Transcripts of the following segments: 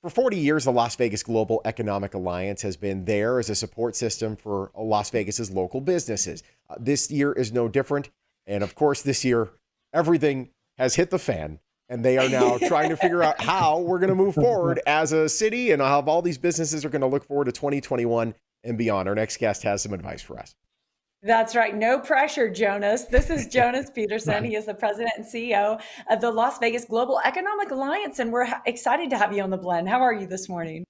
For 40 years, the Las Vegas Global Economic Alliance has been there as a support system for Las Vegas's local businesses. This year is no different. And of course, this year, everything has hit the fan. And they are now trying to figure out how we're going to move forward as a city and how all these businesses are going to look forward to 2021 and beyond. Our next guest has some advice for us. That's right. No pressure, Jonas. This is Jonas Peterson. He is the president and CEO of the Las Vegas Global Economic Alliance, and we're excited to have you on the blend. How are you this morning?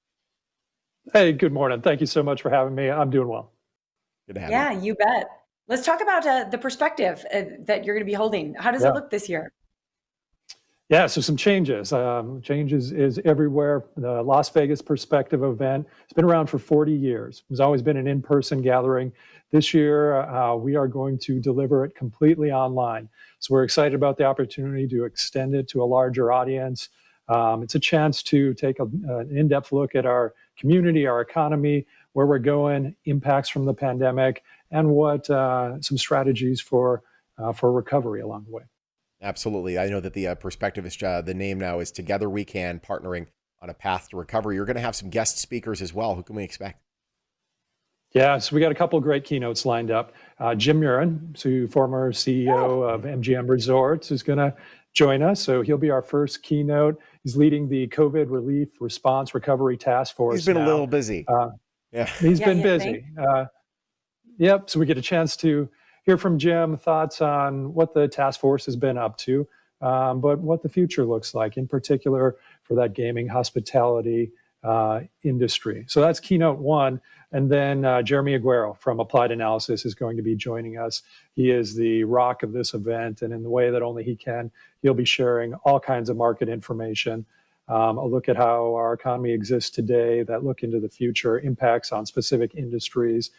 Hey, good morning. Thank you so much for having me. I'm doing well. Good to have Yeah, you. you bet. Let's talk about the perspective that you're going to be holding. How does it look this year? Yeah, so some changes. Changes is everywhere. The Las Vegas Perspective event, it's been around for 40 years. It's always been an in-person gathering. This year, we are going to deliver it completely online. So we're excited about the opportunity to extend it to a larger audience. It's a chance to take an in-depth look at our community, our economy, where we're going, impacts from the pandemic, and what some strategies for recovery along the way. Absolutely. I know that the perspective is the name now is Together We Can, partnering on a path to recovery. You're going to have some guest speakers as well. Who can we expect? Yeah, so we got a couple of great keynotes lined up. Jim Murin, former CEO of MGM Resorts, is going to join us. So he'll be our first keynote. He's leading the COVID Relief Response Recovery Task Force. He's been a little busy. He's been busy. Yep. So we get a chance to hear from Jim, thoughts on what the task force has been up to, but what the future looks like, in particular for that gaming hospitality industry. So that's keynote one. And then Jeremy Aguero from Applied Analysis is going to be joining us. He is the rock of this event, and in the way that only he can, he'll be sharing all kinds of market information, a look at how our economy exists today, that look into the future, impacts on specific industries,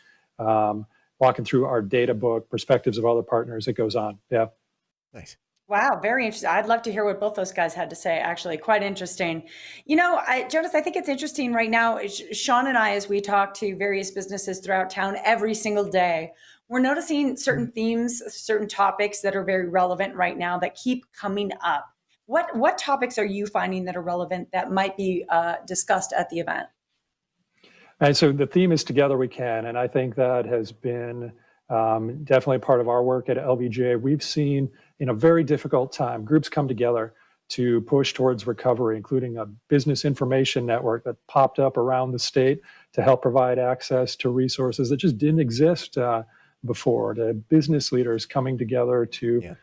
walking through our data book, perspectives of other partners. It goes on. Yeah. Nice. Wow, very interesting. I'd love to hear what both those guys had to say, actually. Quite interesting. You know, Jonas, I think it's interesting right now. Sean and I, as we talk to various businesses throughout town every single day, we're noticing certain themes, certain topics that are very relevant right now that keep coming up. What topics are you finding that are relevant that might be discussed at the event? And so the theme is Together We Can. And I think that has been definitely part of our work at LVGA. We've seen in a very difficult time, groups come together to push towards recovery, including a business information network that popped up around the state to help provide access to resources that just didn't exist before, to business leaders coming together to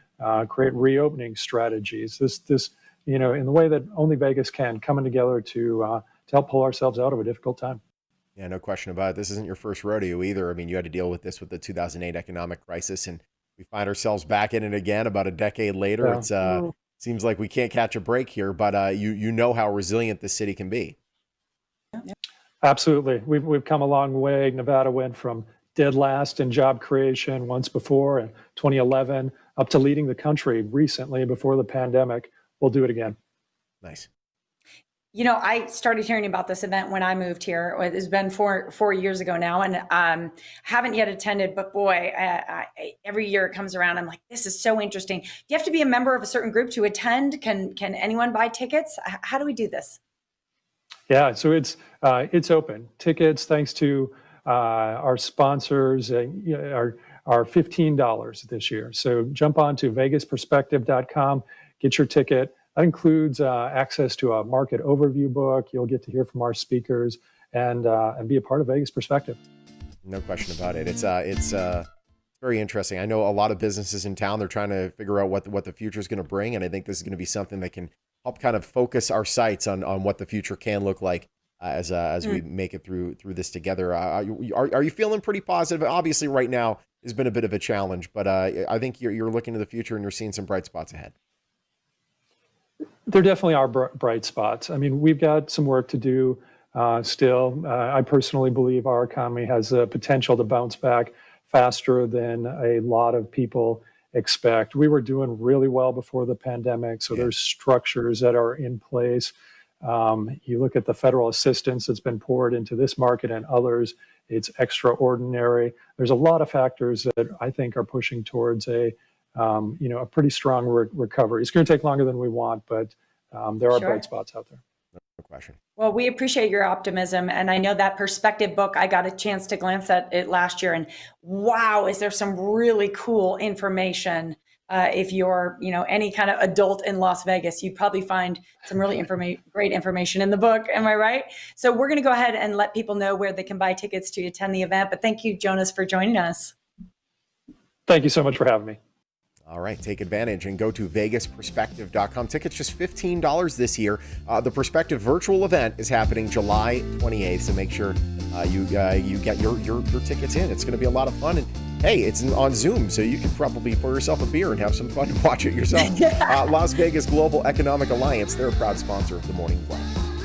create reopening strategies. This, in the way that only Vegas can, coming together to help pull ourselves out of a difficult time. Yeah, no question about it. This isn't your first rodeo either. I mean, you had to deal with this with the 2008 economic crisis, and we find ourselves back in it again about a decade later. Yeah. It's seems like we can't catch a break here, but you know how resilient this city can be. Absolutely. We've come a long way. Nevada went from dead last in job creation once before in 2011 up to leading the country recently before the pandemic. We'll do it again. Nice. You know, I started hearing about this event when I moved here. It's been four years ago now, and haven't yet attended. But boy, every year it comes around, I'm like, this is so interesting. Do you have to be a member of a certain group to attend? Can anyone buy tickets? How do we do this? Yeah, so it's open. Tickets, thanks to our sponsors, are $15 this year. So jump on to vegasperspective.com, get your ticket. That includes access to a market overview book. You'll get to hear from our speakers and be a part of Vegas Perspective. No question about it. It's very interesting. I know a lot of businesses in town, they're trying to figure out what the future is going to bring. And I think this is going to be something that can help kind of focus our sights on what the future can look like as we make it through this together. Are you feeling pretty positive? Obviously right now has been a bit of a challenge, but I think you're looking to the future and you're seeing some bright spots ahead. There definitely are bright spots. I mean, we've got some work to do still. I personally believe our economy has the potential to bounce back faster than a lot of people expect. We were doing really well before the pandemic, so there's structures that are in place. You look at the federal assistance that's been poured into this market and others, it's extraordinary. There's a lot of factors that I think are pushing towards a pretty strong recovery. It's going to take longer than we want, but there are bright spots out there. No question. Well, we appreciate your optimism. And I know that perspective book, I got a chance to glance at it last year. And wow, is there some really cool information. If you're, any kind of adult in Las Vegas, you'd probably find some really great information in the book. Am I right? So we're going to go ahead and let people know where they can buy tickets to attend the event. But thank you, Jonas, for joining us. Thank you so much for having me. All right, take advantage and go to vegasperspective.com. Tickets just $15 this year. The Perspective virtual event is happening July 28th, so make sure you get your tickets in. It's going to be a lot of fun. And hey, it's on Zoom, so you can probably pour yourself a beer and have some fun and watch it yourself. Las Vegas Global Economic Alliance, they're a proud sponsor of the Morning Blast.